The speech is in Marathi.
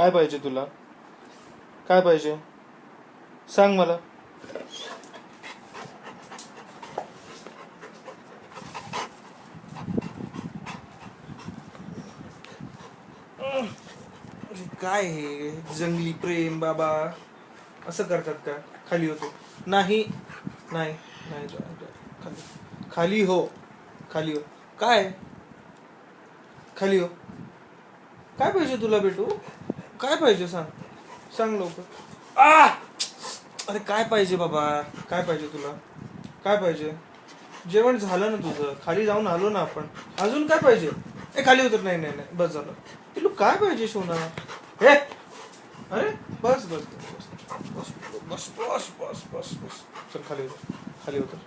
काय पाहिजे तुला? काय पाहिजे सांग मला. काय हे जंगली प्रेम बाबा, असं करतात का? खाली होतो. नाही नाही नाही खाली खाली हो. खाली हो. काय खाली हो. काय पाहिजे तुला बेटू? काय पाहिजे सांग लवकर. अरे काय पाहिजे बाबा? काय पाहिजे तुला? काय पाहिजे? जेवण झालं ना तुझं, खाली जाऊन आलो ना आपण. अजून काय पाहिजे? खाली उतर. नाही नाही नाही, बस झालं. तुला काय पाहिजे सोना? हे अरे बस बस बस बस बस बस बस बस बस. चल खाली उतर, खाली उतर.